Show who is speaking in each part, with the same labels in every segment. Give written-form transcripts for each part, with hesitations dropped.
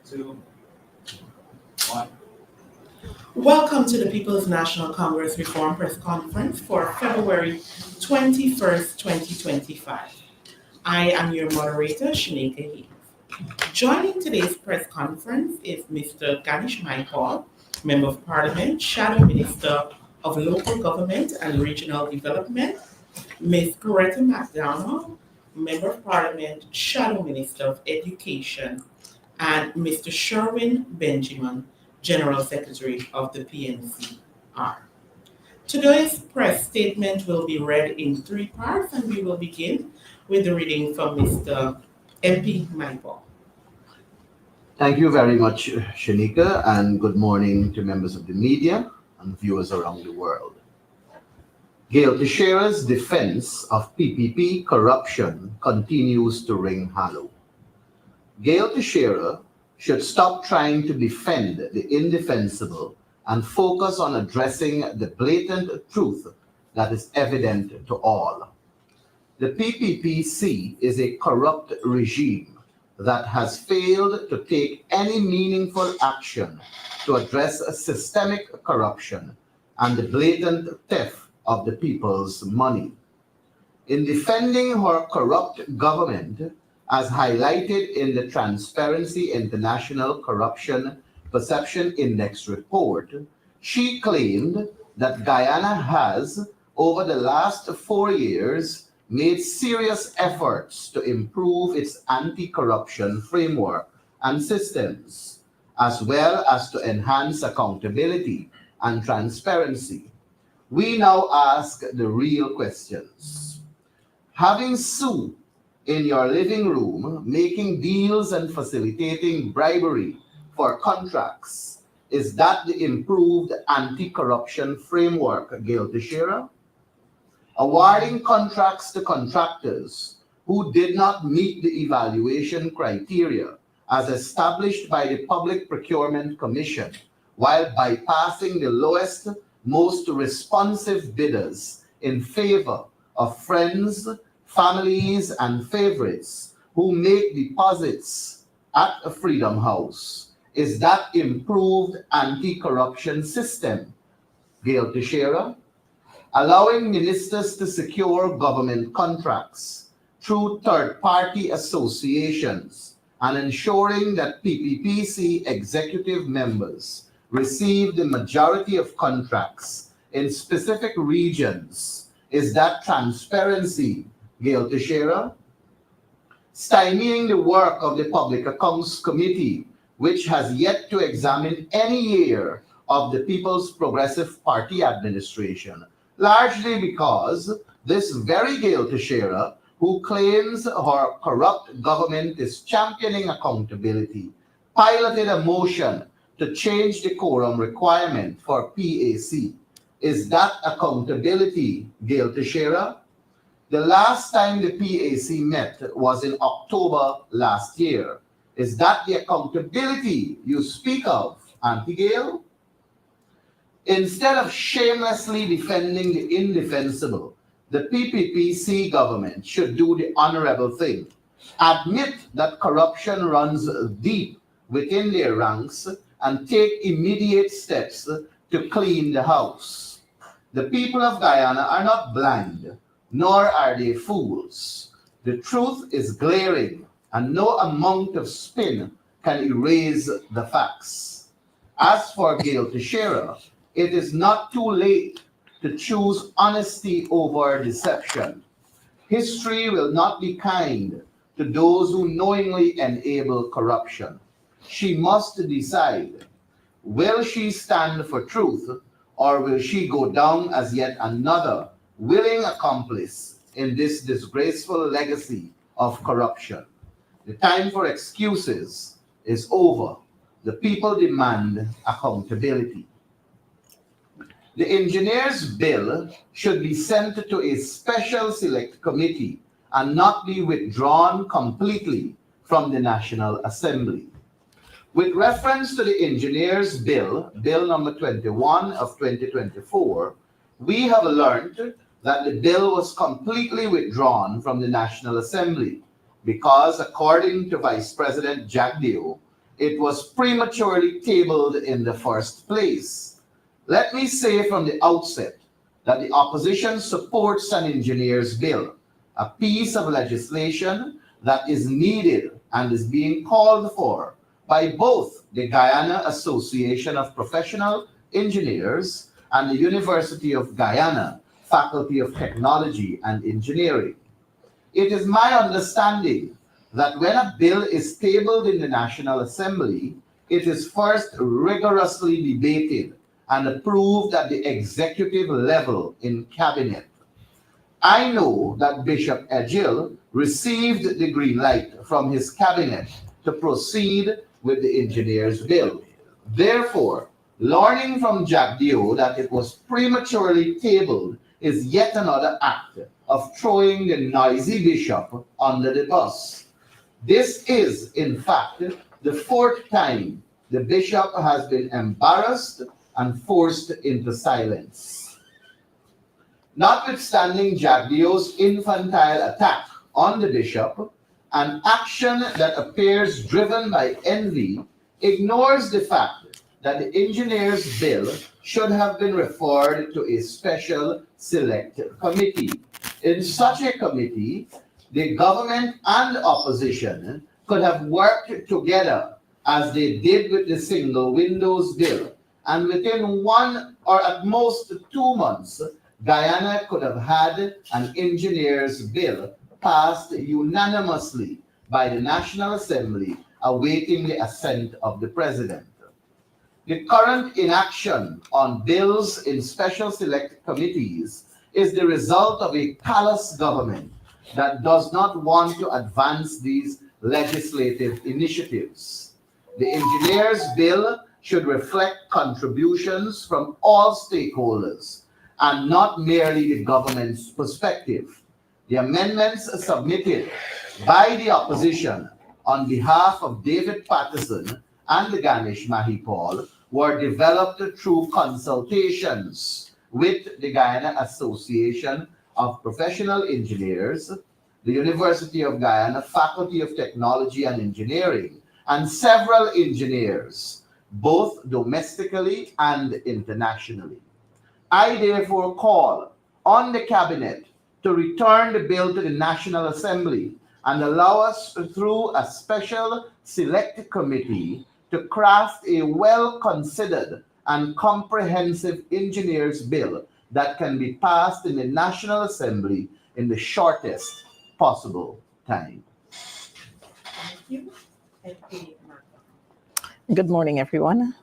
Speaker 1: Two, one.
Speaker 2: Welcome to the People's National Congress Reform Press Conference for February 21st, 2025. I am your moderator, Shanika Heath. Joining today's press conference is Mr. Ganesh Maipal, Member of Parliament, Shadow Minister of Local Government and Regional Development, Ms. Coretta McDonald, Member of Parliament, Shadow Minister of Education, and Mr. Sherwin Benjamin, General Secretary of the PNCR. Today's press statement will be read in three parts, and we will begin with the reading from Mr. MP Maipal.
Speaker 3: Thank you very much, Shanika, and good morning to members of the media and viewers around the world. Gail Teixeira's defense of PPP corruption continues to ring hollow. Gail Teixeira should stop trying to defend the indefensible and focus on addressing the blatant truth that is evident to all. The PPPC is a corrupt regime that has failed to take any meaningful action to address systemic corruption and the blatant theft of the people's money. In defending her corrupt government, as highlighted in the Transparency International Corruption Perception Index report, she claimed that Guyana has, over the last 4 years, made serious efforts to improve its anti-corruption framework and systems, as well as to enhance accountability and transparency. We now ask the real questions. Having Sue in your living room making deals and facilitating bribery for contracts, is that the improved anti-corruption framework, Gail Teixeira? Awarding contracts to contractors who did not meet the evaluation criteria as established by the Public Procurement Commission, while bypassing the lowest, most responsive bidders in favor of friends, families, and favorites who make deposits at a Freedom House. Is that improved anti-corruption system, Gail Teixeira? Allowing ministers to secure government contracts through third-party associations and ensuring that PPPC executive members receive the majority of contracts in specific regions. Is that transparency, Gail Teixeira? Stymieing the work of the Public Accounts Committee, which has yet to examine any year of the People's Progressive Party administration, largely because this very Gail Teixeira, who claims her corrupt government is championing accountability, piloted a motion to change the quorum requirement for PAC. Is that accountability, Gail Teixeira? The last time the PAC met was in October last year. Is that the accountability you speak of, Auntie Gail? Instead of shamelessly defending the indefensible, the PPPC government should do the honorable thing. Admit that corruption runs deep within their ranks and take immediate steps to clean the house. The people of Guyana are not blind, nor are they fools. The truth is glaring, and no amount of spin can erase the facts. As for Gail Teixeira, it is not too late to choose honesty over deception. History will not be kind to those who knowingly enable corruption. She must decide, will she stand for truth, or will she go down as yet another willing accomplice in this disgraceful legacy of corruption? The time for excuses is over. The people demand accountability. The engineers' bill should be sent to a special select committee and not be withdrawn completely from the National Assembly. With reference to the engineers' bill, Bill number 21 of 2024, we have learned that the bill was completely withdrawn from the National Assembly because, according to Vice President Jagdeo, it was prematurely tabled in the first place. Let me say from the outset that the opposition supports an engineer's bill, a piece of legislation that is needed and is being called for by both the Guyana Association of Professional Engineers and the University of Guyana Faculty of Technology and Engineering. It is my understanding that when a bill is tabled in the National Assembly, it is first rigorously debated and approved at the executive level in cabinet. I know that Bishop Edghill received the green light from his cabinet to proceed with the engineer's bill. Therefore, learning from Jack Dio that it was prematurely tabled is yet another act of throwing the noisy bishop under the bus. This is, in fact, the fourth time the bishop has been embarrassed and forced into silence. Notwithstanding Jack Dio's infantile attack on the bishop, an action that appears driven by envy ignores the fact that the engineer's bill should have been referred to a special select committee. In such a committee, the government and opposition could have worked together as they did with the single windows bill, and within 1 or at most 2 months, Guyana could have had an engineer's bill passed unanimously by the National Assembly, awaiting the assent of the President. The current inaction on bills in special select committees is the result of a callous government that does not want to advance these legislative initiatives. The engineer's bill should reflect contributions from all stakeholders and not merely the government's perspective. The amendments submitted by the opposition on behalf of David Patterson and the Ganesh Mahipal were developed through consultations with the Guyana Association of Professional Engineers, the University of Guyana Faculty of Technology and Engineering, and several engineers, both domestically and internationally. I therefore call on the Cabinet to return the bill to the National Assembly and allow us, through a special select committee, to craft a well-considered and comprehensive engineer's bill that can be passed in the National Assembly in the shortest possible time.
Speaker 2: Thank you.
Speaker 4: Good morning, everyone.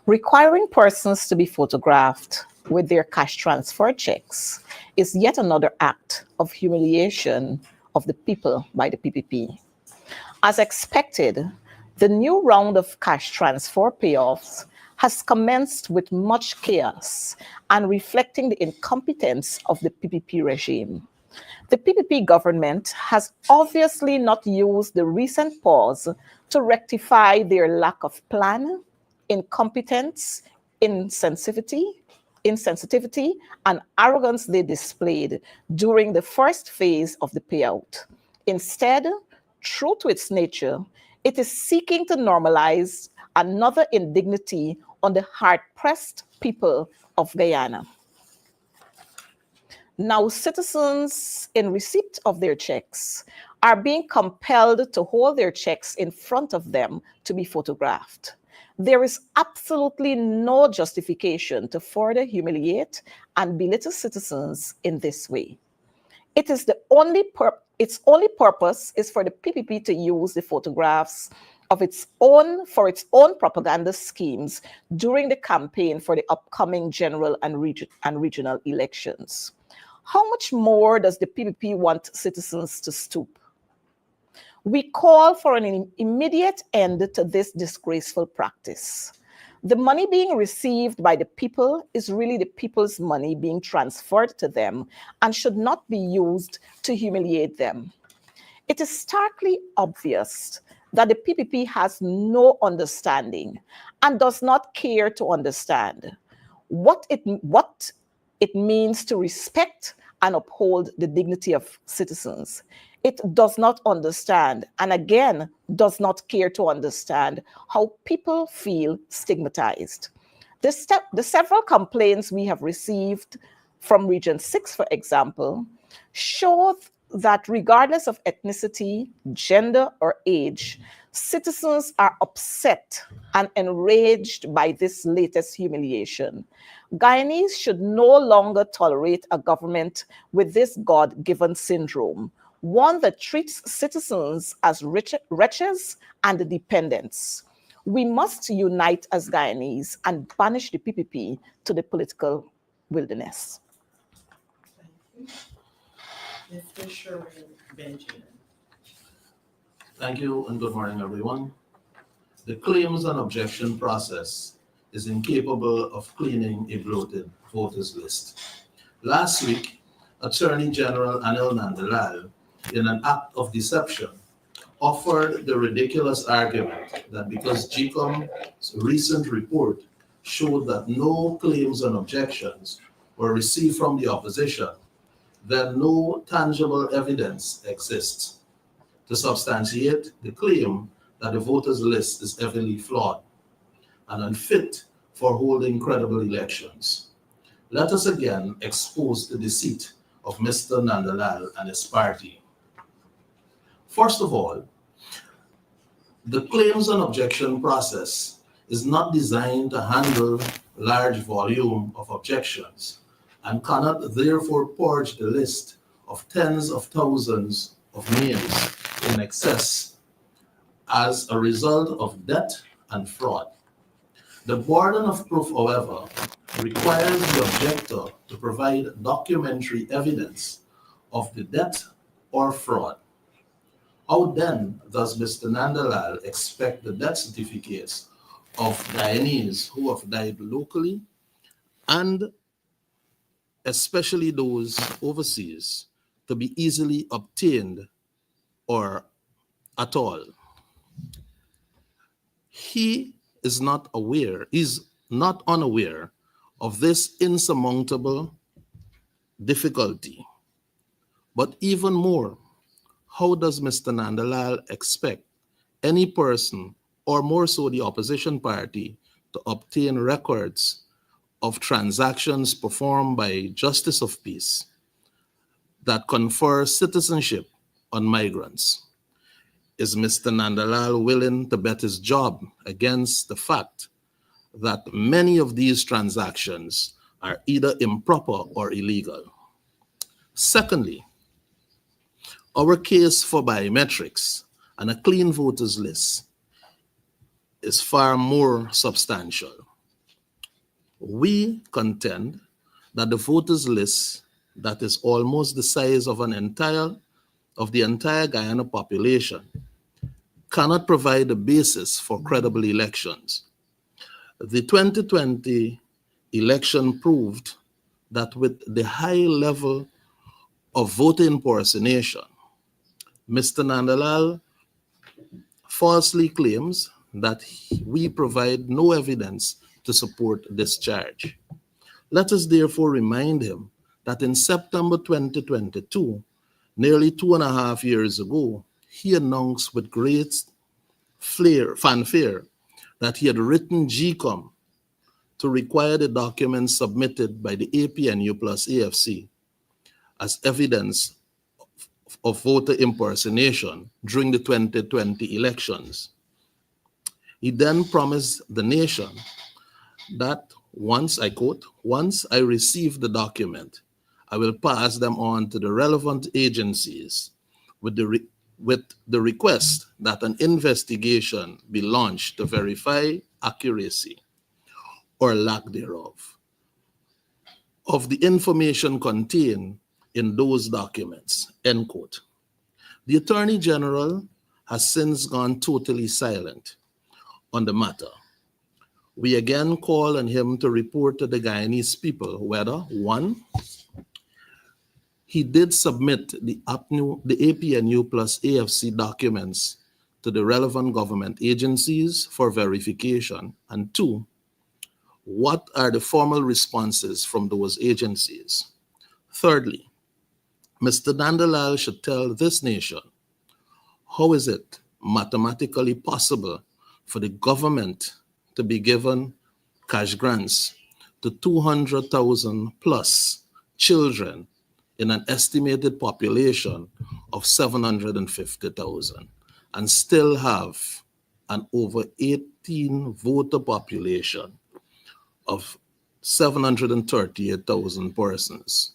Speaker 4: Requiring persons to be photographed with their cash transfer checks is yet another act of humiliation of the people by the PPP. As expected, the new round of cash transfer payoffs has commenced with much chaos and reflecting the incompetence of the PPP regime. The PPP government has obviously not used the recent pause to rectify their lack of plan, incompetence, insensitivity, and arrogance they displayed during the first phase of the payout. Instead, true to its nature, it is seeking to normalize another indignity on the hard-pressed people of Guyana. Now, citizens in receipt of their checks are being compelled to hold their checks in front of them to be photographed. There is absolutely no justification to further humiliate and belittle citizens in this way. Its only purpose is for the PPP to use the photographs of its own for its own propaganda schemes during the campaign for the upcoming general and regional elections. How much more does the PPP want citizens to stoop? We call for an immediate end to this disgraceful practice. The money being received by the people is really the people's money being transferred to them and should not be used to humiliate them. It is starkly obvious that the PPP has no understanding and does not care to understand what it means to respect and uphold the dignity of citizens. It does not understand, and again, does not care to understand how people feel stigmatized. The several complaints we have received from Region 6, for example, show that regardless of ethnicity, gender, or age, citizens are upset and enraged by this latest humiliation. Guyanese should no longer tolerate a government with this God-given syndrome, one that treats citizens as wretches and dependents. We must unite as Guyanese and banish the PPP to the political wilderness.
Speaker 2: Thank you. Mr. Sherwin Benjamin.
Speaker 1: Thank you and good morning, everyone. The claims and objection process is incapable of cleaning a bloated voters list. Last week, Attorney General Anil Nandalal, in an act of deception, offered the ridiculous argument that because GCOM's recent report showed that no claims and objections were received from the opposition, then no tangible evidence exists to substantiate the claim that the voters list is heavily flawed and unfit for holding credible elections. Let us again expose the deceit of Mr. Nandalal and his party. First of all, the claims and objection process is not designed to handle large volume of objections and cannot therefore purge the list of tens of thousands of names in excess as a result of debt and fraud. The burden of proof, however, requires the objector to provide documentary evidence of the debt or fraud. How then does Mr. Nandalal expect the death certificates of Guyanese who have died locally and especially those overseas to be easily obtained or at all? He is not unaware of this insurmountable difficulty. But even more, how does Mr. Nandalal expect any person, or more so the opposition party, to obtain records of transactions performed by Justice of Peace that confer citizenship on migrants? Is Mr. Nandalal willing to bet his job against the fact that many of these transactions are either improper or illegal? Secondly, our case for biometrics and a clean voters list is far more substantial. We contend that the voters list that is almost the size of the entire Guyana population cannot provide a basis for credible elections. The 2020 election proved that with the high level of voter impersonation, Mr. Nandalal falsely claims that we provide no evidence to support this charge. Let us therefore remind him that in September 2022, nearly 2.5 years ago, he announced with great fanfare that he had written GCOM to require the documents submitted by the APNU plus AFC as evidence of voter impersonation during the 2020 elections. He then promised the nation that once, I quote, "Once I receive the document, I will pass them on to the relevant agencies with the request that an investigation be launched to verify accuracy or lack thereof of the information contained in those documents," end quote. The Attorney General has since gone totally silent on the matter. We again call on him to report to the Guyanese people whether, one, he did submit the APNU plus AFC documents to the relevant government agencies for verification, and two, what are the formal responses from those agencies? Thirdly, Mr. Dandalal should tell this nation, how is it mathematically possible for the government to be given cash grants to 200,000 plus children in an estimated population of 750,000 and still have an over 18 voter population of 738,000 persons?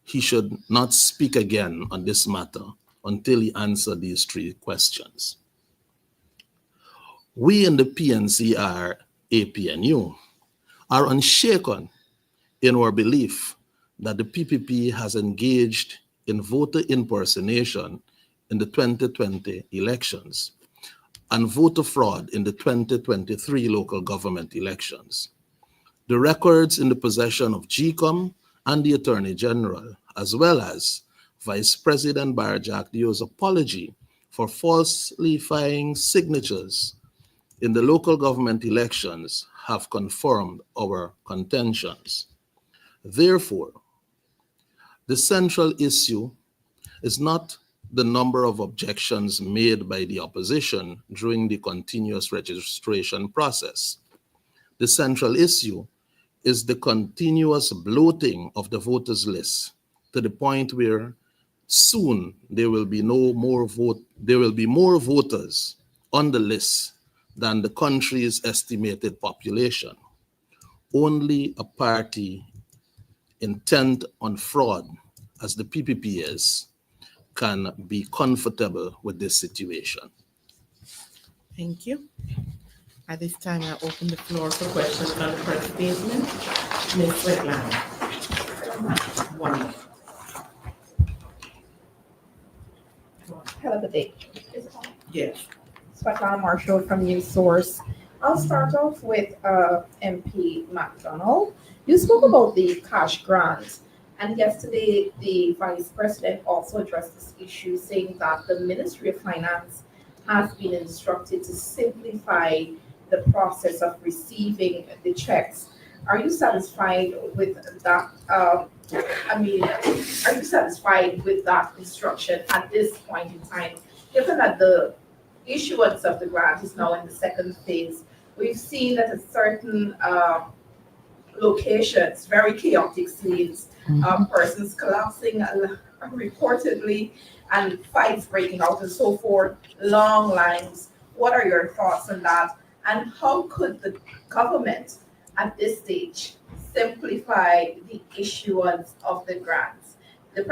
Speaker 1: He should not speak again on this matter until he answers these three questions. We in the PNCR APNU are unshaken in our belief that the PPP has engaged in voter impersonation in the 2020 elections and voter fraud in the 2023 local government elections. The records in the possession of GCOM and the Attorney General, as well as Vice President Barjack Dio's apology for falsifying signatures in the local government elections, have confirmed our contentions. Therefore, the central issue is not the number of objections made by the opposition during the continuous registration process. The central issue is the continuous bloating of the voters list to the point where soon there will be more voters on the list than the country's estimated population. Only a party intent on fraud, as the PPP is, can be comfortable with this situation.
Speaker 2: Thank you. At this time, I open the floor for questions on the first statement. Ms. Wetland. 1 minute.
Speaker 5: Hello, good day.
Speaker 2: Yes.
Speaker 5: Svetlana Marshall from News Source. I'll start off with MP McDonald. You spoke about the cash grant, and yesterday the Vice President also addressed this issue, saying that the Ministry of Finance has been instructed to simplify the process of receiving the checks. Are you satisfied with that? Are you satisfied with that instruction at this point in time? Given that the issuance of the grant is now in the second phase, we've seen that at certain locations, very chaotic scenes, persons collapsing reportedly, and fights breaking out and so forth, long lines. What are your thoughts on that? And how could the government at this stage simplify the issuance of the grants? The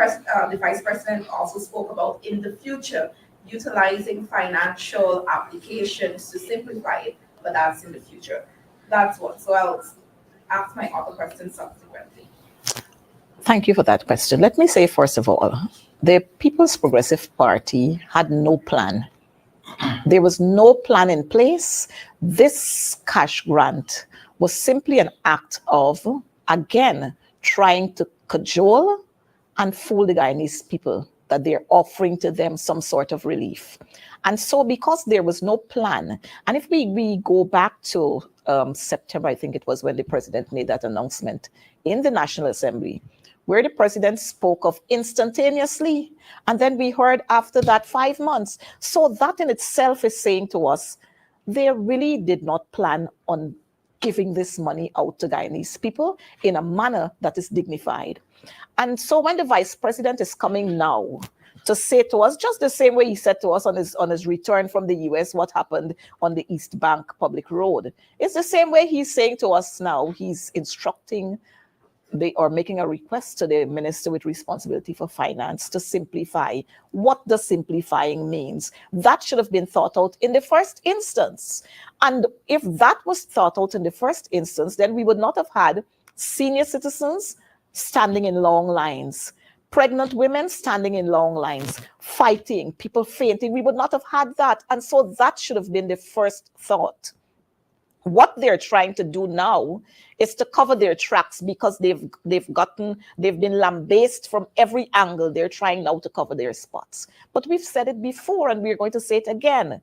Speaker 5: Vice President also spoke about in the future utilizing financial applications to simplify it, but that's in the future. That's what. So I'll ask my other questions subsequently.
Speaker 4: Thank you for that question. Let me say, first of all, the People's Progressive Party had no plan. There was no plan in place. This cash grant was simply an act of, again, trying to cajole and fool the Guyanese people that they're offering to them some sort of relief. And so because there was no plan, and if we go back to September, I think it was when the president made that announcement in the National Assembly, where the president spoke of instantaneously, and then we heard after that 5 months. So that in itself is saying to us, they really did not plan on giving this money out to Guyanese people in a manner that is dignified. And so when the vice president is coming now to say to us, just the same way he said to us on his return from the US, what happened on the East Bank Public Road, it's the same way he's saying to us now. He's instructing or making a request to the minister with responsibility for finance to simplify. What does simplifying means? That should have been thought out in the first instance. And if that was thought out in the first instance, then we would not have had senior citizens standing in long lines, pregnant women standing in long lines, fighting, people fainting. We would not have had that. And so that should have been the first thought. What they're trying to do now is to cover their tracks because they've been lambasted from every angle. They're trying now to cover their spots. But we've said it before and we're going to say it again.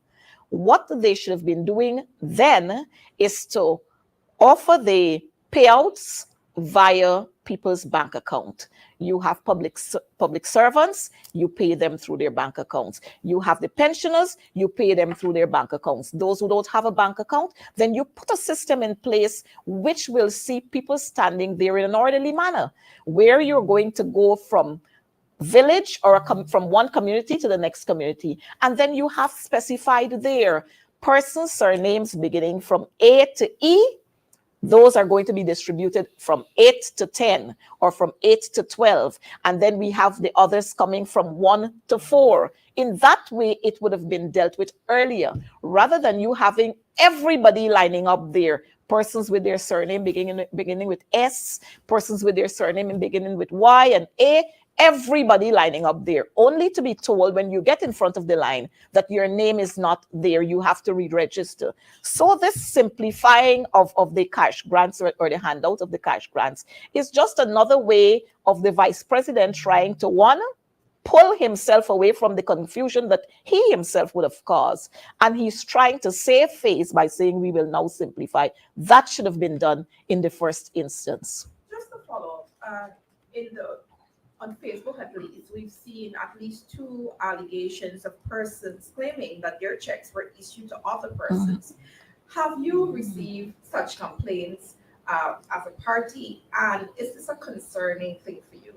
Speaker 4: What they should have been doing then is to offer the payouts via people's bank account. You have public servants, you pay them through their bank accounts. You have the pensioners, you pay them through their bank accounts. Those who don't have a bank account, then you put a system in place which will see people standing there in an orderly manner, where you're going to go from village or from one community to the next community. And then you have specified there persons' surnames beginning from A to E. Those are going to be distributed from 8 to 10 or from 8 to 12. And then we have the others coming from 1 to 4. In that way, it would have been dealt with earlier, rather than you having everybody lining up there. Persons with their surname beginning with S, persons with their surname beginning with Y and A, everybody lining up there, only to be told when you get in front of the line that your name is not there, you have to re-register. So this simplifying of the cash grants or the handout of the cash grants is just another way of the vice president trying to, one, pull himself away from the confusion that he himself would have caused. And he's trying to save face by saying we will now simplify. That should have been done in the first instance.
Speaker 5: Just to follow up, on Facebook at least, we've seen at least 2 allegations of persons claiming that their checks were issued to other persons. Have you received such complaints as a party, and is this a concerning thing for you?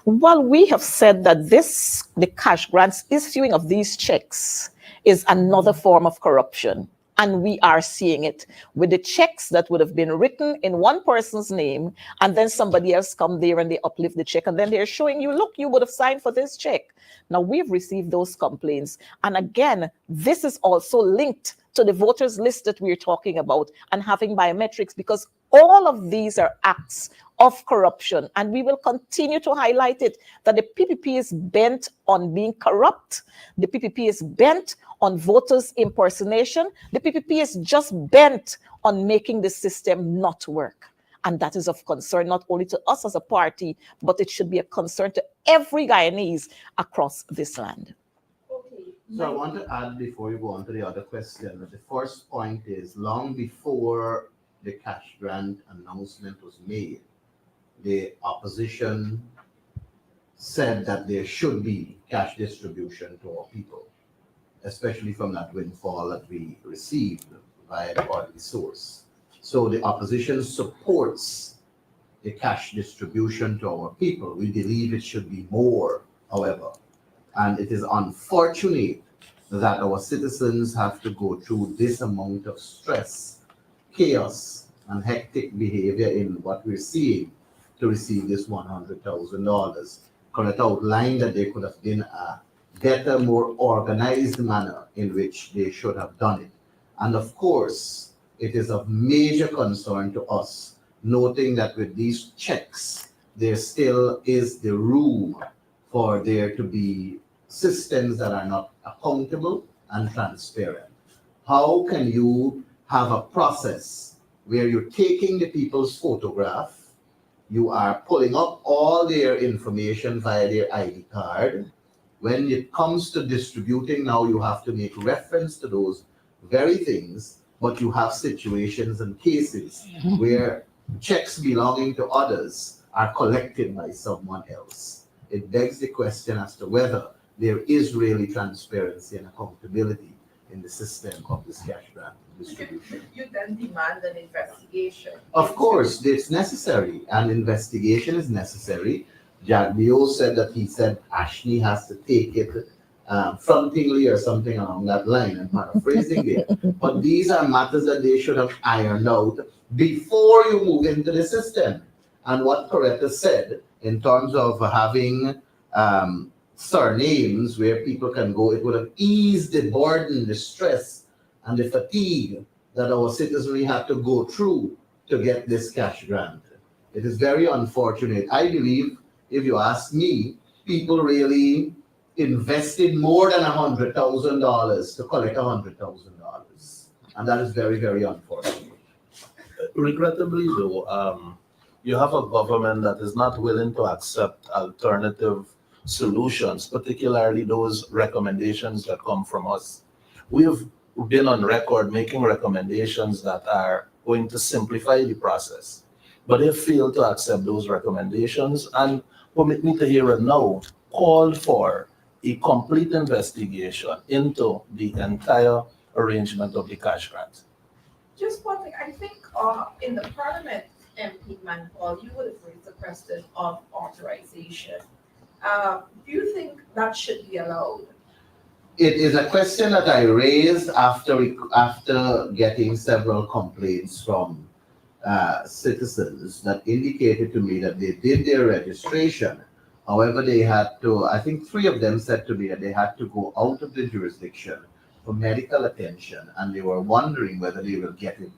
Speaker 4: Well, we have said that the cash grants issuing of these checks is another form of corruption. And we are seeing it with the checks that would have been written in one person's name, and then somebody else come there and they uplift the check, and then they're showing you, look, you would have signed for this check. Now, we've received those complaints. And again, this is also linked to the voters list that we're talking about and having biometrics, because all of these are acts of corruption. And we will continue to highlight it, that the PPP is bent on being corrupt. The PPP is bent on voters impersonation. The PPP is just bent on making the system not work. And that is of concern not only to us as a party, but it should be a concern to every Guyanese across this land.
Speaker 5: Okay.
Speaker 3: So I want to add, before you go on to the other question, that the first point is, long before the cash grant announcement was made, the opposition said that there should be cash distribution to our people, especially from that windfall that we received via the orderly source. So the opposition supports the cash distribution to our people. We believe it should be more, however. And it is unfortunate that our citizens have to go through this amount of stress, chaos, and hectic behavior in what we're seeing to receive this $100,000. Correct outlined that there could have been a better, more organized manner in which they should have done it. And of course, it is of major concern to us, noting that with these checks, there still is the room for there to be systems that are not accountable and transparent. How can you have a process where you're taking the people's photograph, you are pulling up all their information via their ID card. When it comes to distributing, now you have to make reference to those very things, but you have situations and cases where checks belonging to others are collected by someone else. It begs the question as to whether there is really transparency and accountability in the system of this cash grant distribution.
Speaker 5: You then demand an investigation.
Speaker 3: Of course, it's necessary. An investigation is necessary. Jack Leo said that he said Ashley has to take it frontingly or something along that line, and paraphrasing there. But these are matters that they should have ironed out before you move into the system. And what Coretta said in terms of having surnames where people can go, it would have eased the burden, the stress, and the fatigue that our citizenry had to go through to get this cash grant. It is very unfortunate. I believe, if you ask me, people really invested more than $100,000 to collect $100,000. And that is very, very unfortunate.
Speaker 1: Regrettably, though, you have a government that is not willing to accept alternative solutions, particularly those recommendations that come from us. We've been on record making recommendations that are going to simplify the process. but they failed to accept those recommendations and permit me to hear it now, called for a complete investigation into the entire arrangement of the cash grant.
Speaker 5: Just one thing, I think in the Parliament, MP Manhall, you would have raised the question of authorization. Do you think that should be allowed?
Speaker 3: It is a question that I raised after getting several complaints from citizens that indicated to me that they did their registration. However, they had to, I think 3 of them said to me that they had to go out of the jurisdiction for medical attention, and they were wondering whether they will get it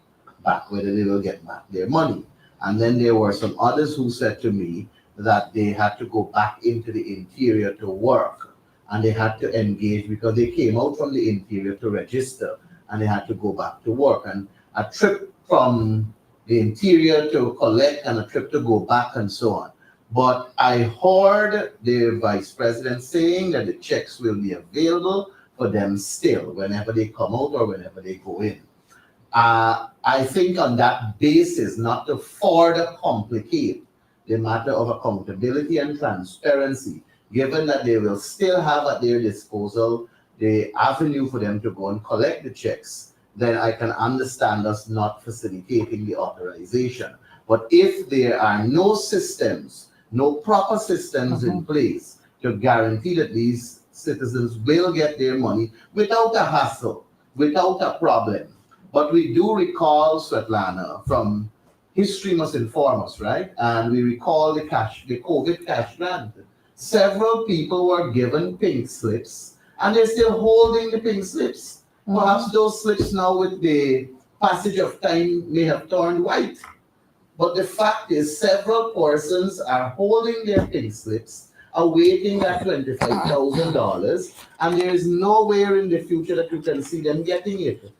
Speaker 3: back, whether they will get back their money. And then there were some others who said to me that they had to go back into the interior to work, and they had to engage because they came out from the interior to register, and they had to go back to work. And a trip from the interior to collect and a trip to go back and so on. But I heard the Vice President saying that the checks will be available for them still whenever they come out or whenever they go in. I think on that basis, not to further complicate the matter of accountability and transparency, given that they will still have at their disposal the avenue for them to go and collect the checks, then I can understand us not facilitating the authorization. But if there are no systems, no proper systems in place to guarantee that these citizens will get their money without a hassle, without a problem. But we do recall, Svetlana, from history must inform us, right? And we recall the COVID cash grant. Several people were given pink slips and they're still holding the pink slips. Perhaps those slips now with the passage of time may have turned white. But the fact is several persons are holding their pink slips, awaiting that $25,000, and there is nowhere in the future that you can see them getting it.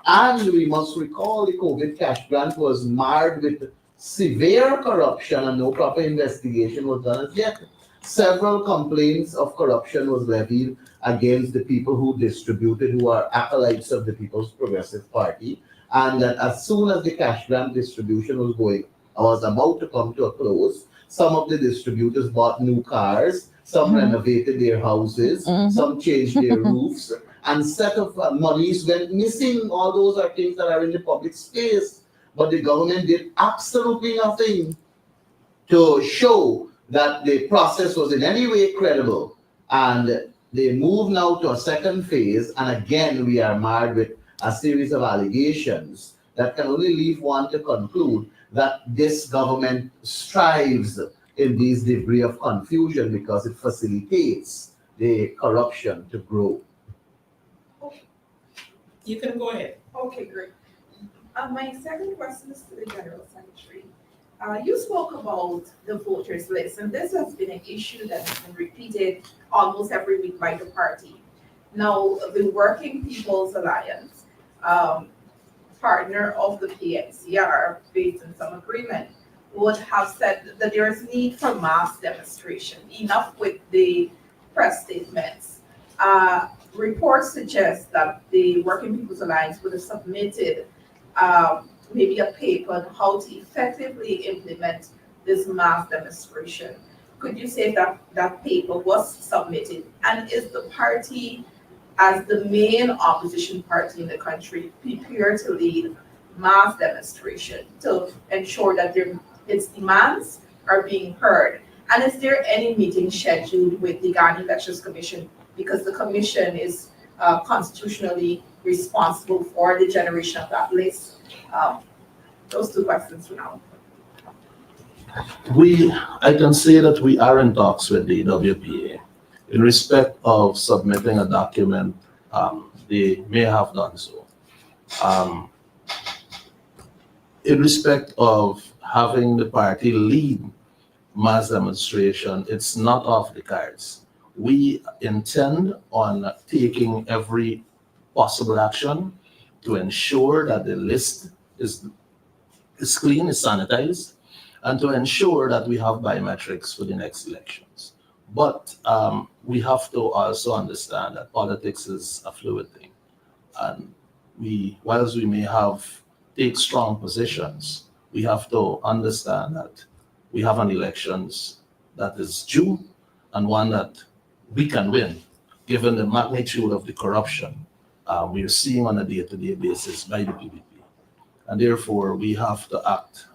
Speaker 3: And we must recall the COVID cash grant was marred with severe corruption and no proper investigation was done as yet. Several complaints of corruption was levied against the people who distributed, who are acolytes of the People's Progressive Party. And that as soon as the cash grant distribution was about to come to a close, some of the distributors bought new cars, some renovated their houses, some changed their roofs, and set of monies went missing. All those are things that are in the public space. But the government did absolutely nothing to show that the process was in any way credible. And they move now to a second phase, and again we are marred with a series of allegations that can only leave one to conclude that this government strives in these degree of confusion because it facilitates the corruption to grow.
Speaker 2: You can go ahead.
Speaker 5: Okay, great. My second question is to the General Secretary. You spoke about the voters list, and this has been an issue that has been repeated almost every week by the party. Now, the Working People's Alliance, partner of the PNCR, based on some agreement, would have said that there is need for mass demonstration, enough with the press statements. Reports suggest that the Working People's Alliance would have submitted maybe a paper on how to effectively implement this mass demonstration. Could you say that that paper was submitted? And is the party, as the main opposition party in the country, prepared to lead mass demonstration to ensure that its demands are being heard? And is there any meeting scheduled with the Ghana Elections Commission? Because the commission is constitutionally responsible for the generation of that list. Those 2 questions for now.
Speaker 1: I can say that we are in talks with the WPA. In respect of submitting a document, they may have done so. In respect of having the party lead mass demonstration, it's not off the cards. We intend on taking every possible action to ensure that the list is clean, is sanitized, and to ensure that we have biometrics for the next elections. But we have to also understand that politics is a fluid thing. And whilst we may take strong positions, we have to understand that we have an elections that is due and one that we can win, given the magnitude of the corruption we are seeing on a day-to-day basis by the PPP. And therefore, we have to act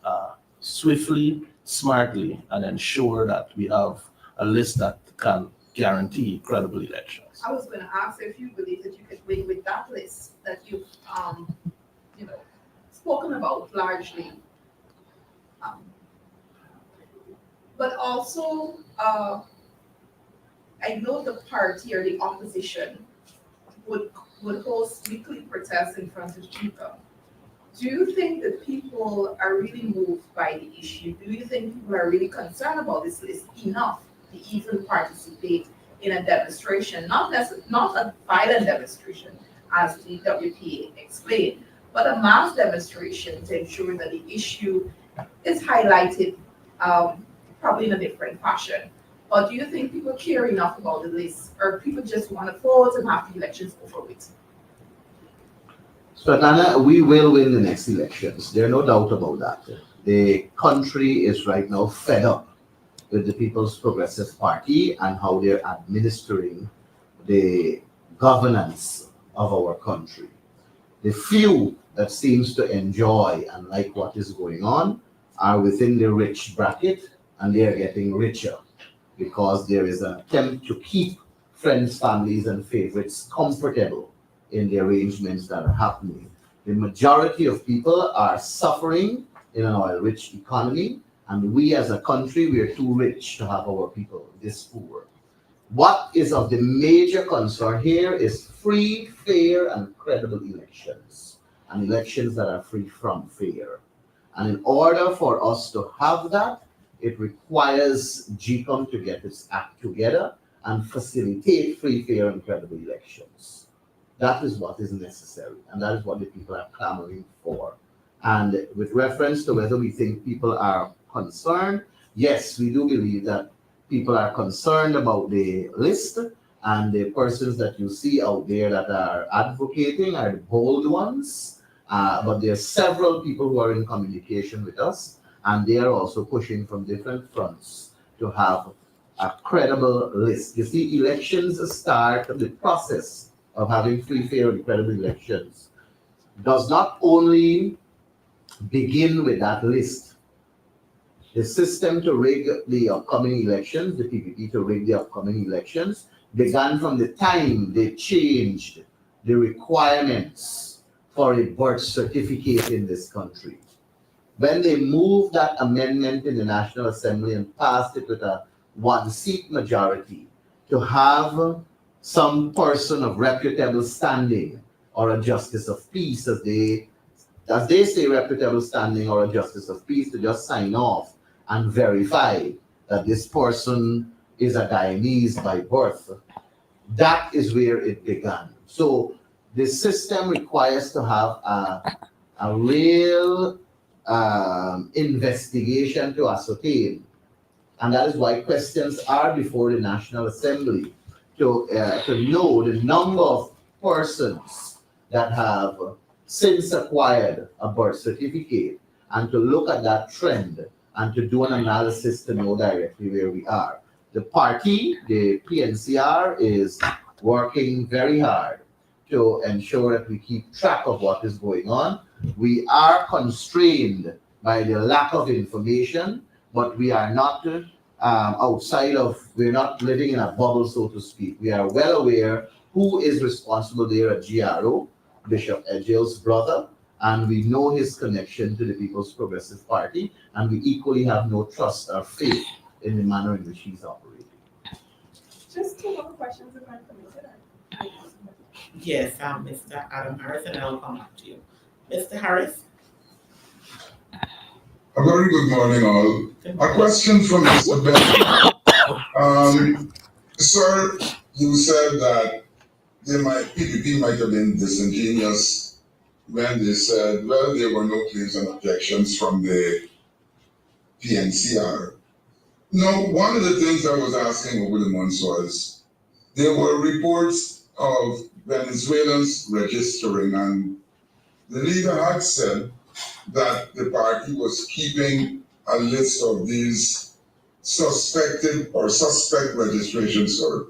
Speaker 1: swiftly, smartly, and ensure that we have a list that can guarantee credible elections.
Speaker 5: I was going to ask if you believe that you could win with that list that you've, spoken about largely. But also, I know the party or the opposition would host weekly protests in front of JICA. Do you think that people are really moved by the issue? Do you think people are really concerned about this list enough to even participate in a demonstration, not a violent demonstration, as the WPA explained, but a mass demonstration to ensure that the issue is highlighted, probably in a different fashion? Or do you think people care enough about the list, or people just want to vote and have the elections over with?
Speaker 3: Svetlana, we will win the next elections. There's no doubt about that. The country is right now fed up with the People's Progressive Party and how they're administering the governance of our country. The few that seems to enjoy and like what is going on are within the rich bracket, and they are getting richer because there is an attempt to keep friends, families, and favorites comfortable in the arrangements that are happening. The majority of people are suffering in an oil-rich economy, and we as a country, we are too rich to have our people this poor. What is of the major concern here is free, fair, and credible elections, and elections that are free from fear. And in order for us to have that, it requires GCOM to get its act together and facilitate free, fair, and credible elections. That is what is necessary, and that is what the people are clamoring for. And with reference to whether we think people are concerned, yes, we do believe that people are concerned about the list, and the persons that you see out there that are advocating are the bold ones. But there are several people who are in communication with us, and they are also pushing from different fronts to have a credible list. You see, elections start the process of having free, fair, and credible elections does not only begin with that list. The system to rig the upcoming elections, the PPP to rig the upcoming elections, began from the time they changed the requirements for a birth certificate in this country. When they moved that amendment in the National Assembly and passed it with a one-seat majority to have some person of reputable standing or a justice of peace, as they say, reputable standing or a justice of peace, to just sign off and verify that this person is a Guyanese by birth. That is where it began. So the system requires to have a real investigation to ascertain. And that is why questions are before the National Assembly to know the number of persons that have since acquired a birth certificate, and to look at that trend and to do an analysis to know directly where we are. The party, the PNCR, is working very hard to ensure that we keep track of what is going on. We are constrained by the lack of information, but we are not we're not living in a bubble, so to speak. We are well aware who is responsible there at GRO, Bishop Edgill's brother, and we know his connection to the People's Progressive Party, and we equally have no trust or faith in the manner in which he's operating.
Speaker 5: Just two more questions if I'm permitted.
Speaker 2: Yes, Mr. Adam Harris, and I'll come back to you. Mr. Harris?
Speaker 6: A very good morning, all. A question from Mr. Bell. Sir, you said that PPP might have been disingenuous when they said, well, there were no claims and objections from the PNCR. Now, one of the things I was asking over the months was, there were reports of Venezuelans registering, and the leader had said that the party was keeping a list of these suspected or suspect registrations, sir.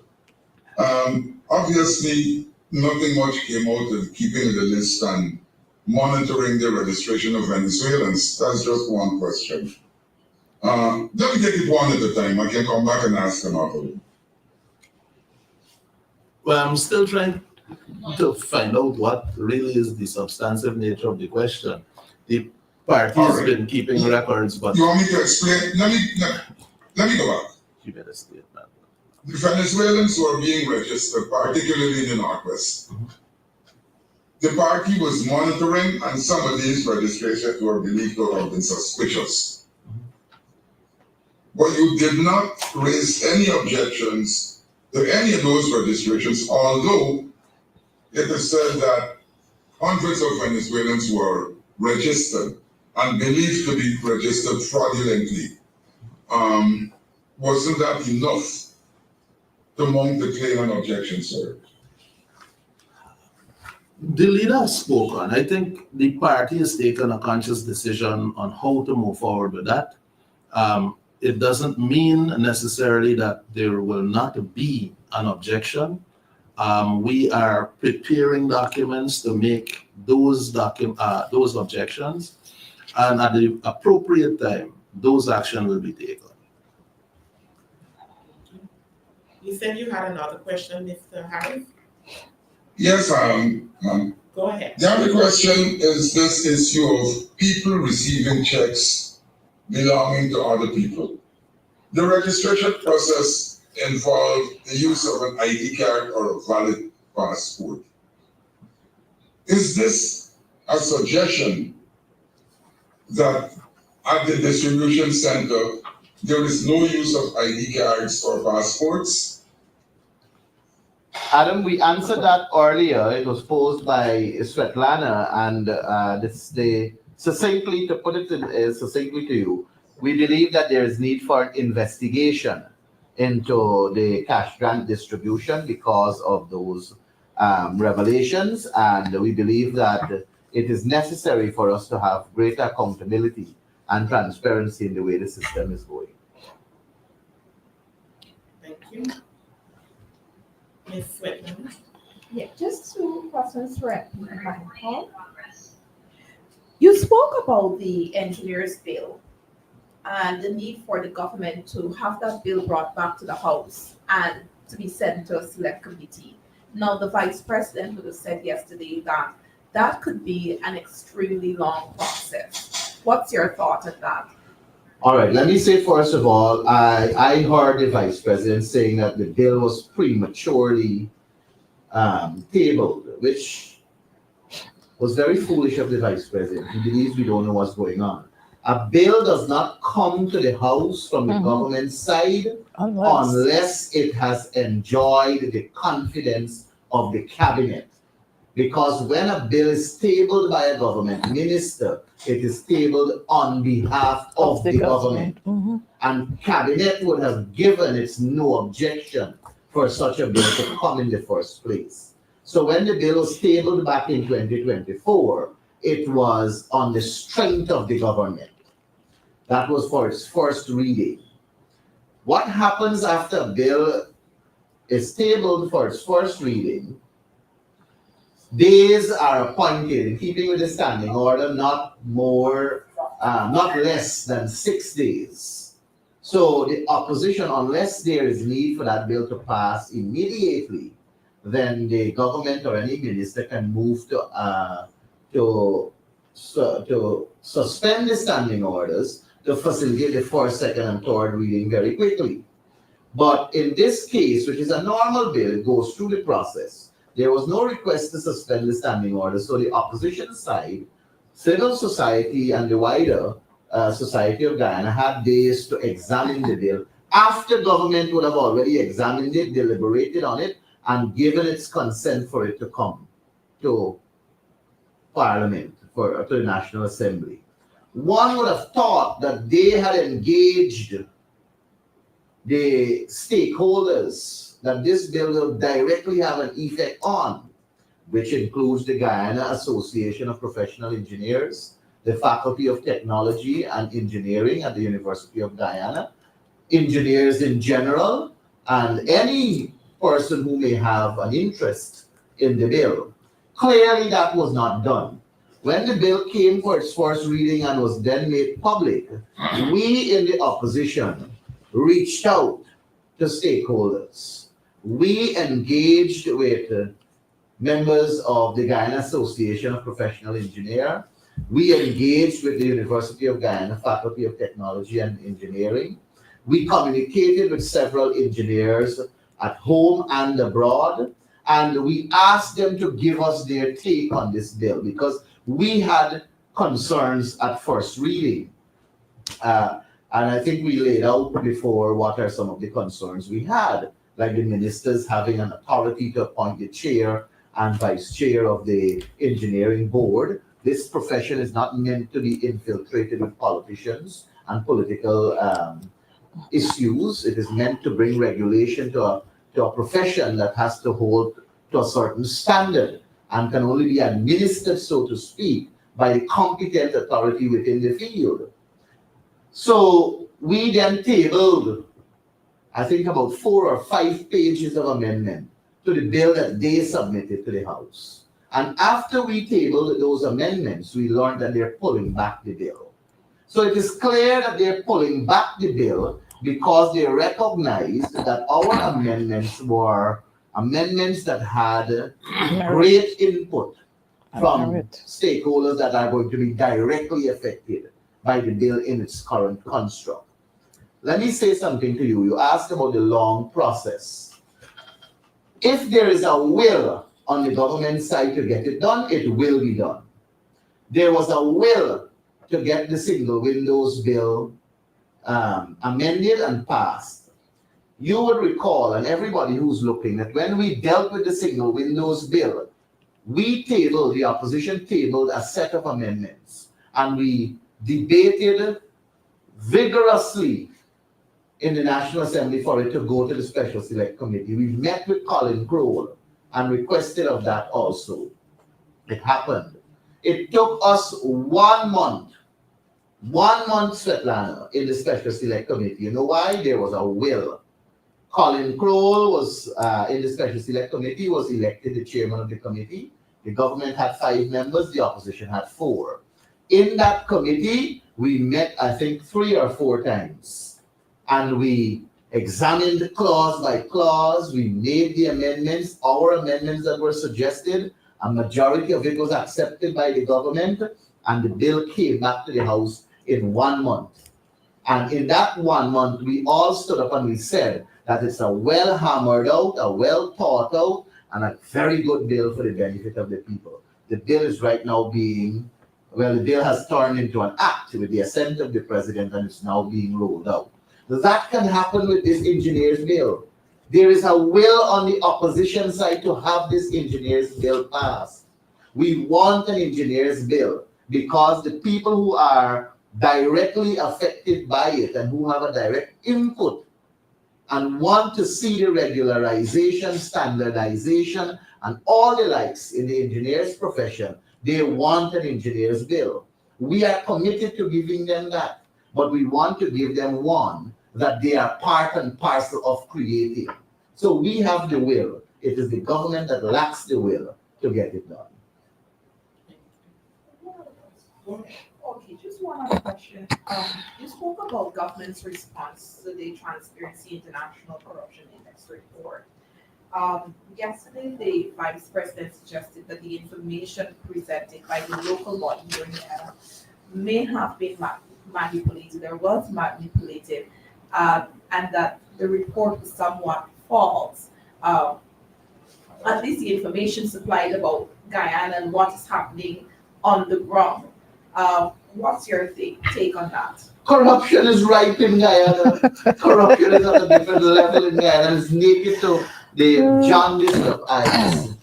Speaker 6: Obviously, nothing much came out of keeping the list and monitoring the registration of Venezuelans. That's just one question. Let me take it one at a time. I can come back and ask another.
Speaker 1: Well, I'm still trying to find out what really is the substantive nature of the question. The party has
Speaker 6: Alright.
Speaker 1: been keeping records, but
Speaker 6: You want me to explain? Let me go back.
Speaker 1: you better state that.
Speaker 6: The Venezuelans who are being registered, particularly in the Northwest, the party was monitoring, and some of these registrations were believed to have been suspicious. But you did not raise any objections to any of those registrations, although it is said that hundreds of Venezuelans were registered and believed to be registered fraudulently. Wasn't that enough to mount the claim and objection, sir?
Speaker 1: The leader spoke on. I think the party has taken a conscious decision on how to move forward with that. It doesn't mean necessarily that there will not be an objection. We are preparing documents to make those objections, and at the appropriate time, those actions will be taken.
Speaker 2: You said you had another question, Mr. Harris?
Speaker 6: Yes,
Speaker 2: Go ahead.
Speaker 6: the other question is this issue of people receiving checks belonging to other people. The registration process involved the use of an ID card or a valid passport. Is this a suggestion that at the distribution center there is no use of ID cards or passports?
Speaker 3: Adam, we answered that earlier. It was posed by Svetlana, and succinctly, to put it succinctly to you, we believe that there is need for investigation into the cash grant distribution because of those revelations, and we believe that it is necessary for us to have greater accountability and transparency in the way the system is going.
Speaker 2: Thank you. Ms. Swetland?
Speaker 5: Yeah, just two questions for Michael. You spoke about the engineers bill and the need for the government to have that bill brought back to the House and to be sent to a select committee. Now, the Vice President would have said yesterday that that could be an extremely long process. What's your thought on that?
Speaker 3: All right, let me say first of all, I heard the Vice President saying that the bill was prematurely tabled, which was very foolish of the Vice President. He believes we don't know what's going on. A bill does not come to the House from the government side unless it has enjoyed the confidence of the cabinet. Because when a bill is tabled by a government minister, it is tabled on behalf of the government. And cabinet would have given its no objection for such a bill to come in the first place. So when the bill was tabled back in 2024, it was on the strength of the government. That was for its first reading. What happens after a bill is tabled for its first reading? Days are appointed in keeping with the standing order, not less than 6 days. So the opposition, unless there is need for that bill to pass immediately, then the government or any minister can move to suspend the standing orders to facilitate the first, second, and third reading very quickly. But in this case, which is a normal bill, it goes through the process. There was no request to suspend the standing order, so the opposition side, civil society, and the wider Society of Guyana had days to examine the bill after government would have already examined it, deliberated on it, and given its consent for it to come to Parliament, to the National Assembly. One would have thought that they had engaged the stakeholders that this bill will directly have an effect on, which includes the Guyana Association of Professional Engineers, the Faculty of Technology and Engineering at the University of Guyana, engineers in general, and any person who may have an interest in the bill. Clearly, that was not done. When the bill came for its first reading and was then made public, we in the opposition reached out to stakeholders. We engaged with members of the Guyana Association of Professional Engineers. We engaged with the University of Guyana Faculty of Technology and Engineering. We communicated with several engineers at home and abroad, and we asked them to give us their take on this bill because we had concerns at first reading. And I think we laid out before what are some of the concerns we had, like the ministers having an authority to appoint the chair and vice chair of the engineering board. This profession is not meant to be infiltrated with politicians and political issues. It is meant to bring regulation to a profession that has to hold to a certain standard and can only be administered, so to speak, by the competent authority within the field. So we then tabled, I think, about 4 or 5 pages of amendment to the bill that they submitted to the House. And after we tabled those amendments, we learned that they're pulling back the bill. So it is clear that they're pulling back the bill because they recognized that our amendments were amendments that had great input from stakeholders that are going to be directly affected by the bill in its current construct. Let me say something to you. You asked about the long process. If there is a will on the government side to get it done, it will be done. There was a will to get the single windows bill amended and passed. You would recall, and everybody who's looking, that when we dealt with the single windows bill, the opposition tabled a set of amendments, and we debated vigorously in the National Assembly for it to go to the Special Select Committee. We met with Colin Crowell and requested of that also. It happened. It took us 1 month, Svetlana, in the Special Select Committee. You know why? There was a will. Colin Crowell was in the Special Select Committee, was elected the chairman of the committee. The government had 5 members, the opposition had 4. In that committee, we met, I think, 3 or 4 times. And we examined clause by clause, we made the amendments, our amendments that were suggested, a majority of it was accepted by the government, and the bill came back to the House in 1 month. And in that 1 month, we all stood up and we said that it's a well hammered out, a well thought out, and a very good bill for the benefit of the people. The bill is right now the bill has turned into an act with the assent of the president, and it's now being rolled out. That can happen with this engineer's bill. There is a will on the opposition side to have this engineer's bill passed. We want an engineer's bill because the people who are directly affected by it and who have a direct input and want to see the regularization, standardization, and all the likes in the engineer's profession, they want an engineer's bill. We are committed to giving them that, but we want to give them one that they are part and parcel of creating. So we have the will. It is the government that lacks the will to get it done.
Speaker 5: Okay, just one other question. You spoke about government's response to the Transparency International Corruption Index report. Yesterday, the Vice President suggested that the information presented by the local body here in Guyana may have been manipulated or was manipulated, and that the report was somewhat false. At least the information supplied about Guyana and what is happening on the ground. What's your take on that?
Speaker 3: Corruption is ripe in Guyana. Corruption is at a different level in Guyana. It's naked to the jaundice of eyes.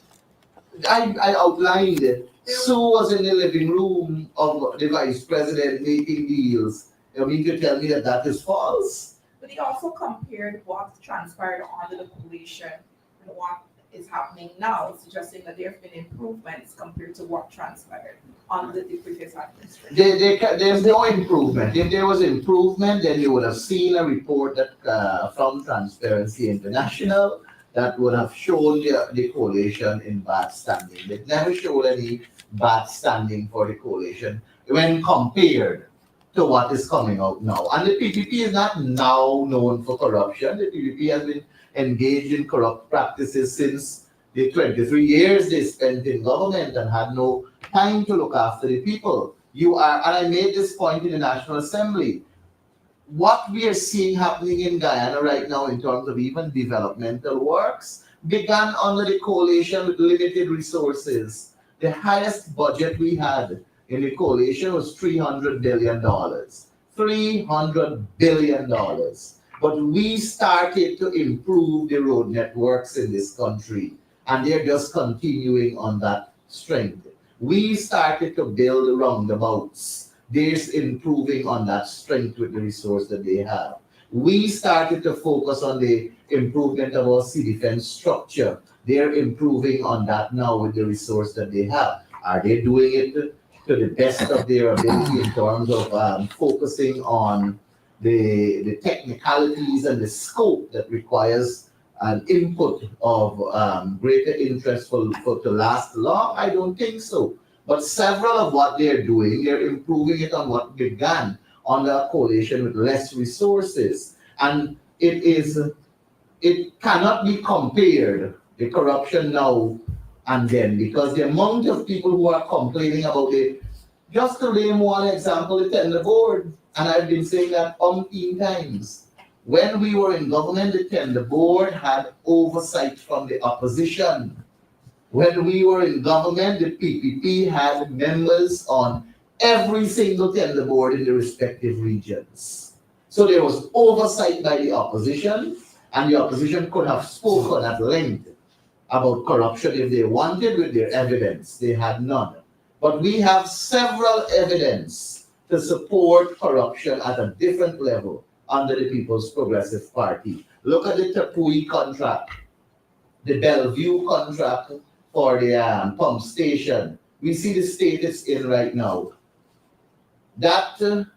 Speaker 3: I outlined it. Sue was in the living room of the vice president making deals. You mean to tell me that that is false?
Speaker 5: But he also compared what transpired under the coalition and what is happening now, suggesting that there have been improvements compared to what transpired under the previous administration.
Speaker 3: There's no improvement. If there was improvement, then you would have seen a report that from Transparency International that would have shown the coalition in bad standing. They never showed any bad standing for the coalition when compared to what is coming out now. And the PPP is not now known for corruption. The PPP has been engaged in corrupt practices since the 23 years they spent in government and had no time to look after the people. And I made this point in the National Assembly. What we are seeing happening in Guyana right now in terms of even developmental works began under the coalition with limited resources. The highest budget we had in the coalition was $300 billion. $300 billion. But we started to improve the road networks in this country, and they're just continuing on that strength. We started to build roundabouts. They're improving on that strength with the resource that they have. We started to focus on the improvement of our sea defense structure. They're improving on that now with the resource that they have. Are they doing it to the best of their ability in terms of focusing on the technicalities and the scope that requires an input of greater interest to last long? I don't think so. But several of what they're doing, they're improving it on what began under a coalition with less resources. And it cannot be compared, the corruption now and then, because the amount of people who are complaining about it, just to name one example, the tender board, and I've been saying that umpteen times. When we were in government, the tender board had oversight from the opposition. When we were in government, the PPP had members on every single tender board in the respective regions. So there was oversight by the opposition, and the opposition could have spoken at length about corruption if they wanted with their evidence. They had none. But we have several evidence to support corruption at a different level under the People's Progressive Party. Look at the Tapui contract, the Bellevue contract for the pump station. We see the state it's in right now. That,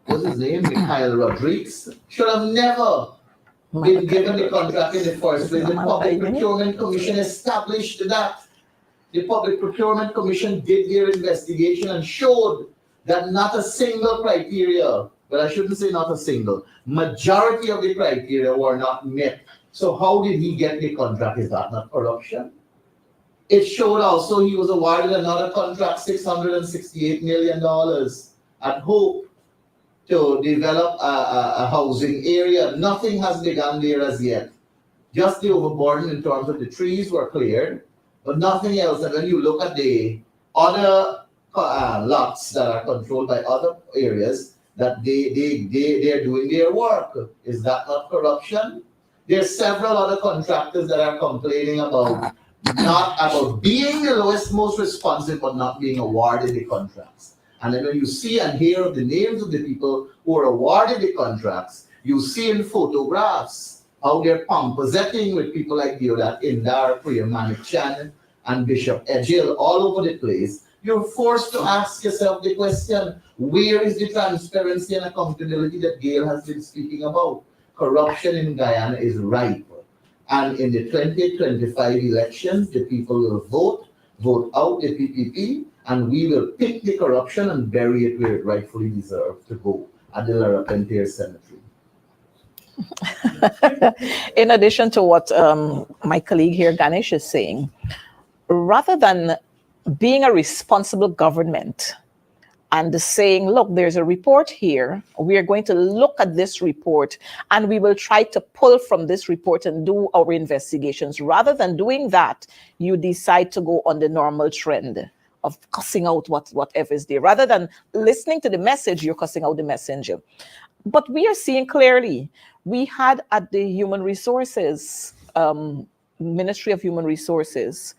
Speaker 3: what's his name, Mikhail Rodriguez, should have never been given the contract in the first place. The Public Procurement Commission established that. The Public Procurement Commission did their investigation and showed that not a single criteria, but I shouldn't say not a single, majority of the criteria were not met. So how did he get the contract? Is that not corruption? It showed also he was awarded another contract, $668 million at Hope to develop a housing area. Nothing has begun there as yet. Just the overburden in terms of the trees were cleared, but nothing else. And when you look at the other lots that are controlled by other areas, that they're doing their work. Is that not corruption? There's several other contractors that are complaining about not about being the lowest, most responsive, but not being awarded the contracts. And then when you see and hear of the names of the people who are awarded the contracts, you see in photographs how they're pomposetting with people like Deodat Indar, Priya Manichan, and Bishop Ejil all over the place. You're forced to ask yourself the question, where is the transparency and accountability that Gail has been speaking about? Corruption in Guyana is ripe. And in the 2025 elections, the people will vote out the PPP, and we will pick the corruption and bury it where it rightfully deserves to go, at the Larapentier Cemetery.
Speaker 4: In addition to what my colleague here, Ganesh, is saying, rather than being a responsible government and saying, look, there's a report here, we are going to look at this report and we will try to pull from this report and do our investigations. Rather than doing that, you decide to go on the normal trend of cussing out whatever is there. Rather than listening to the message, you're cussing out the messenger. But we are seeing clearly, we had at the Human Resources, Ministry of Human Resources,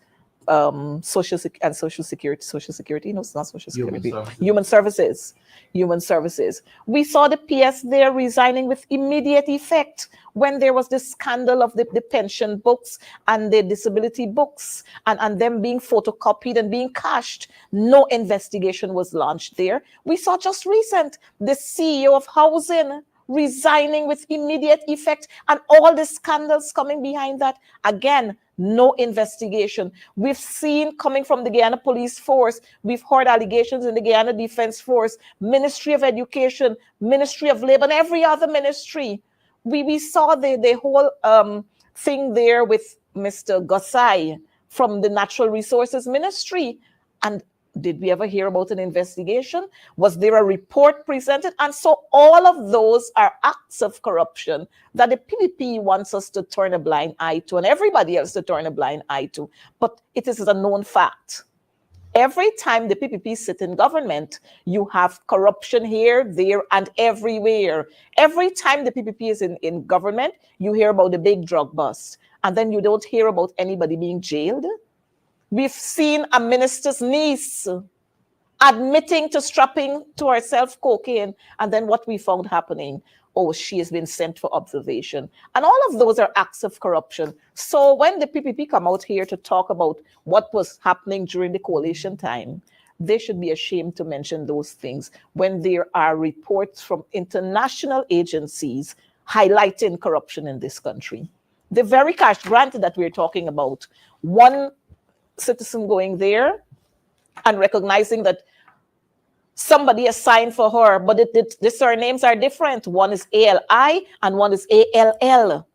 Speaker 4: social security. No, it's not social
Speaker 3: Human
Speaker 4: security.
Speaker 3: services.
Speaker 4: Human services. We saw the PS there resigning with immediate effect when there was this scandal of the pension books and the disability books and them being photocopied and being cashed. No investigation was launched there. We saw just recent the CEO of housing resigning with immediate effect and all the scandals coming behind that. Again, no investigation. We've seen coming from the Guyana Police Force, we've heard allegations in the Guyana Defense Force, Ministry of Education, Ministry of Labor, and every other ministry. We saw the whole thing there with Mr. Gosai from the Natural Resources Ministry. And did we ever hear about an investigation? Was there a report presented? And so all of those are acts of corruption that the PPP wants us to turn a blind eye to and everybody else to turn a blind eye to. But it is a known fact. Every time the PPP sit in government, you have corruption here, there, and everywhere. Every time the PPP is in government, you hear about the big drug bust. And then you don't hear about anybody being jailed. We've seen a minister's niece admitting to strapping to herself cocaine. And then what we found happening, oh, she has been sent for observation. And all of those are acts of corruption. So when the PPP come out here to talk about what was happening during the coalition time, they should be ashamed to mention those things when there are reports from international agencies highlighting corruption in this country. The very cash grant that we're talking about, one citizen going there and recognizing that somebody assigned for her, but the surnames are different. One is ALI and one is ALL.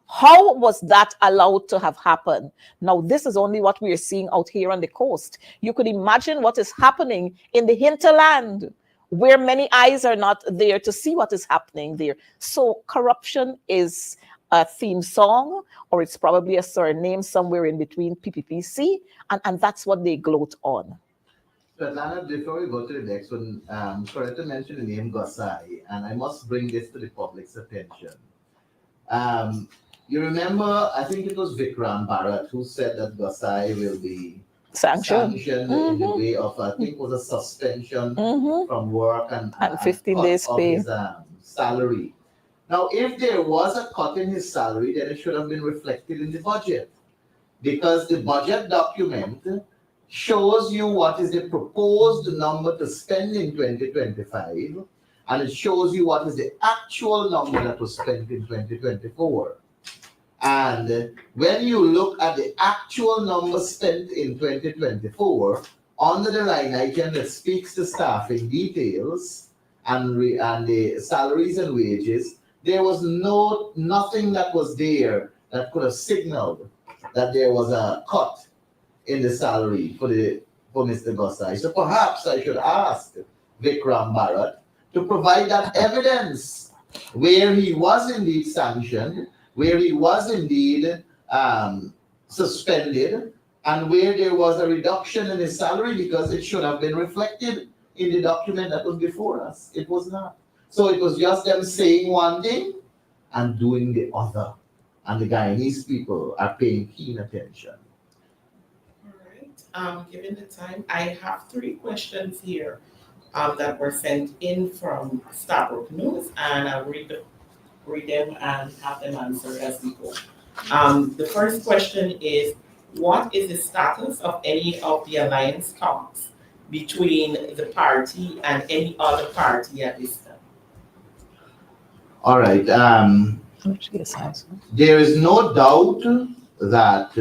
Speaker 4: How was that allowed to have happened? Now, this is only what we are seeing out here on the coast. You could imagine what is happening in the hinterland, where many eyes are not there to see what is happening there. So corruption is a theme song, or it's probably a surname somewhere in between PPPC, and that's what they gloat on.
Speaker 3: Svetlana, before we go to the next one, sorry to mention the name Gosai, and I must bring this to the public's attention. You remember, I think it was Vikram Bharat who said that Gosai will be sanctioned in the way of, I think it was a suspension from work and
Speaker 4: 15 days pay.
Speaker 3: His salary. Now, if there was a cut in his salary, then it should have been reflected in the budget, because the budget document shows you what is the proposed number to spend in 2025, and it shows you what is the actual number that was spent in 2024. And when you look at the actual number spent in 2024, under the line item that speaks to staffing details and the salaries and wages, there was nothing that was there that could have signaled that there was a cut in the salary for Mr. Gosai. So perhaps I should ask Vikram Bharat to provide that evidence where he was indeed sanctioned, where he was indeed suspended, and where there was a reduction in his salary, because it should have been reflected in the document that was before us. It was not. So it was just them saying one thing and doing the other. And the Guyanese people are paying keen attention.
Speaker 2: All right. Given the time, I have 3 questions here that were sent in from Starbrook News, and I'll read them and have them answered as we go. The first question is, what is the status of any of the alliance talks between the party and any other party at this time?
Speaker 3: All right. There is no doubt that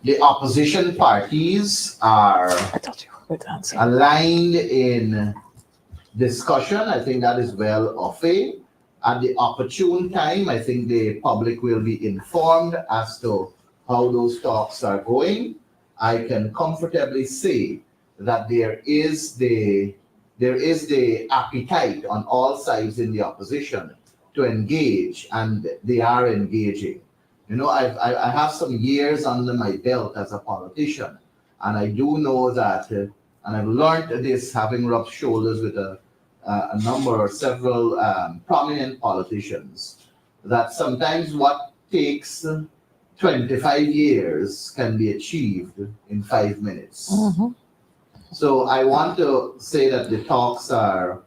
Speaker 3: the opposition parties are aligned in discussion. I think that is well off. At the opportune time, I think the public will be informed as to how those talks are going. I can comfortably say that there is the appetite on all sides in the opposition to engage, and they are engaging. You know, I have some years under my belt as a politician, and I do know that, and I've learned this having rubbed shoulders with several prominent politicians, that sometimes what takes 25 years can be achieved in 5 minutes.
Speaker 4: Mhm.
Speaker 3: So I want to say that the talks are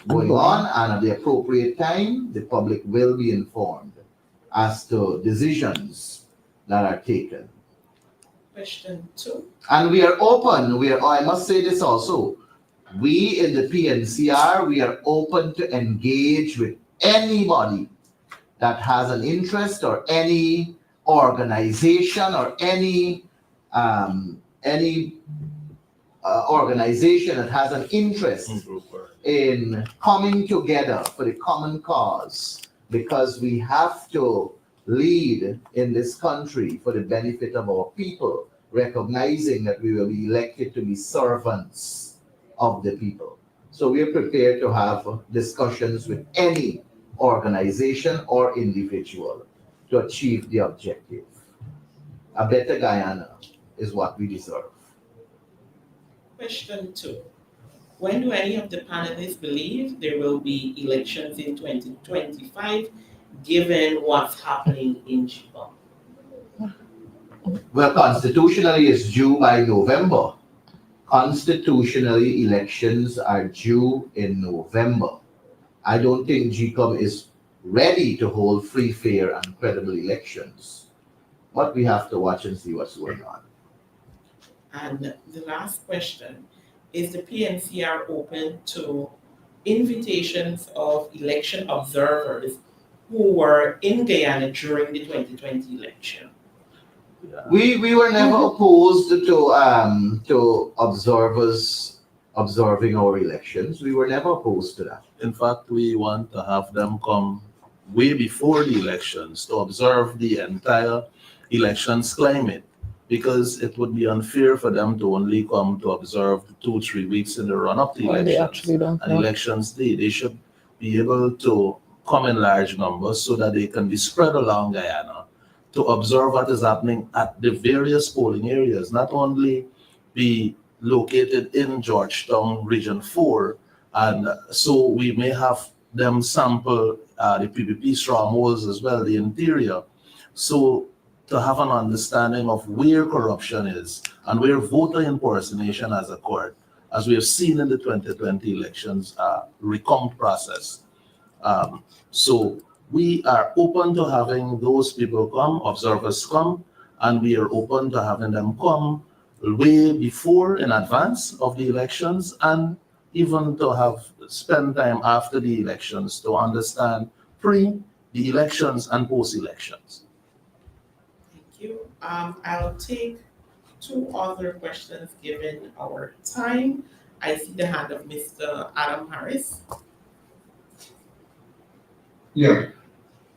Speaker 3: going on, and at the appropriate time, the public will be informed as to decisions that are taken.
Speaker 2: Question 2.
Speaker 3: And we are open. I must say this also. We in the PNCR, we are open to engage with anybody that has an interest, or any organization, or any organization that has an interest in coming together for the common cause, because we have to lead in this country for the benefit of our people, recognizing that we will be elected to be servants of the people. So we are prepared to have discussions with any organization or individual to achieve the objective. A better Guyana is what we deserve.
Speaker 2: Question 2. When do any of the panelists believe there will be elections in 2025, given what's happening in Juba?
Speaker 3: Well, constitutionally, it's due by November. Constitutionally, elections are due in November. I don't think GCOM is ready to hold free, fair, and credible elections. But we have to watch and see what's going on.
Speaker 2: And the last question, is the PNCR open to invitations of election observers who were in Guyana during the 2020 election?
Speaker 3: We were never opposed to observers observing our elections. We were never opposed to that.
Speaker 1: In fact, we want to have them come way before the elections to observe the entire elections climate, because it would be unfair for them to only come to observe 2-3 weeks in the run-up to
Speaker 4: Well, they
Speaker 1: elections.
Speaker 4: actually don't
Speaker 1: And
Speaker 4: know.
Speaker 1: elections day, they should be able to come in large numbers so that they can be spread along Guyana to observe what is happening at the various polling areas, not only be located in Georgetown Region 4, and so we may have them sample the PPP strongholds as well, the interior. So to have an understanding of where corruption is and where voter impersonation has occurred, as we have seen in the 2020 elections recount process. So we are open to having those people come, observers come, and we are open to having them come way before, in advance of the elections, and even to have spend time after the elections to understand the elections and post-elections.
Speaker 2: Thank you. I'll take 2 other questions given our time. I see the hand of Mr. Adam Harris.
Speaker 6: Yeah.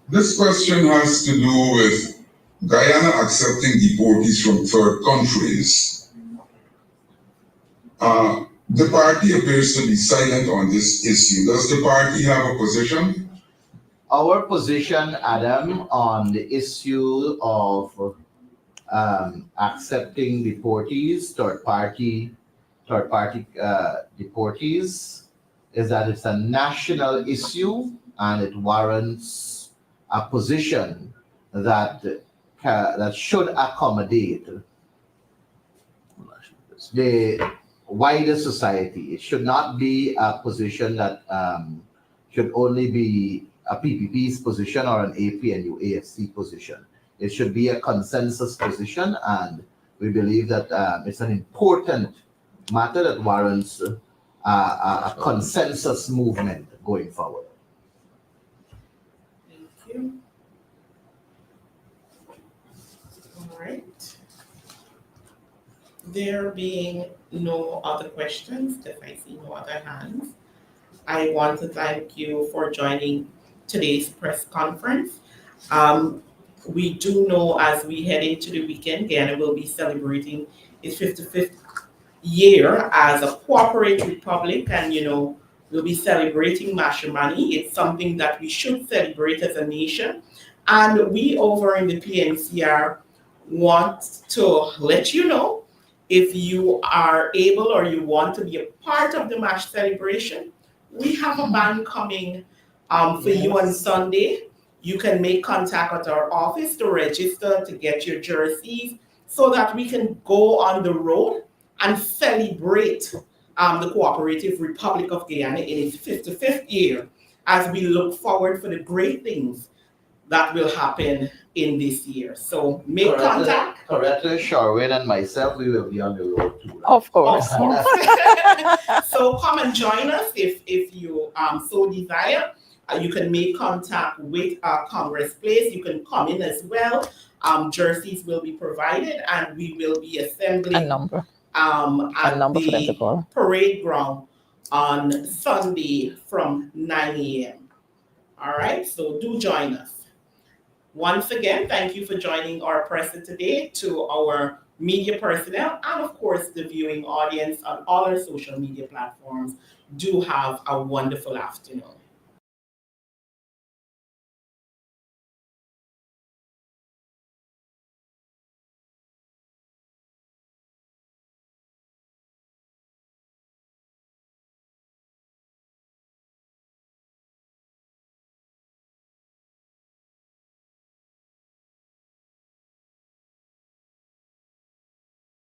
Speaker 6: This question has to do with Guyana accepting deportees from third countries. The party appears to be silent on this issue. Does the party have a position?
Speaker 3: Our position, Adam, on the issue of accepting deportees, third party deportees, is that it's a national issue and it warrants a position that should accommodate the wider society. It should not be a position that should only be a PPP's position or an APNU AFC position. It should be a consensus position, and we believe that it's an important matter that warrants a consensus movement going forward.
Speaker 2: Thank you. All right. There being no other questions, if I see no other hands, I want to thank you for joining today's press conference. We do know as we head into the weekend, Guyana will be celebrating its 55th year as a corporate republic, and we'll be celebrating Mashimani. It's something that we should celebrate as a nation. And we over in the PNCR want to let you know, if you are able or you want to be a part of the MASH celebration, we have a band coming for you on Sunday. You can make contact at our office to register to get your jerseys so that we can go on the road and celebrate the Cooperative Republic of Guyana in its 55th year as we look forward for the great things that will happen in this year. So make contact.
Speaker 3: Correctly, Sharwin and myself, we will be on the road too.
Speaker 4: Of course.
Speaker 2: So come and join us if you so desire. You can make contact with Congress Place. You can come in as well. Jerseys will be provided, and we will be assembling
Speaker 4: A number
Speaker 2: at
Speaker 4: for them to
Speaker 2: the
Speaker 4: call.
Speaker 2: parade ground on Sunday from 9 a.m. All right, so do join us. Once again, thank you for joining our presser today, to our media personnel, and of course the viewing audience on all our social media platforms. Do have a wonderful afternoon.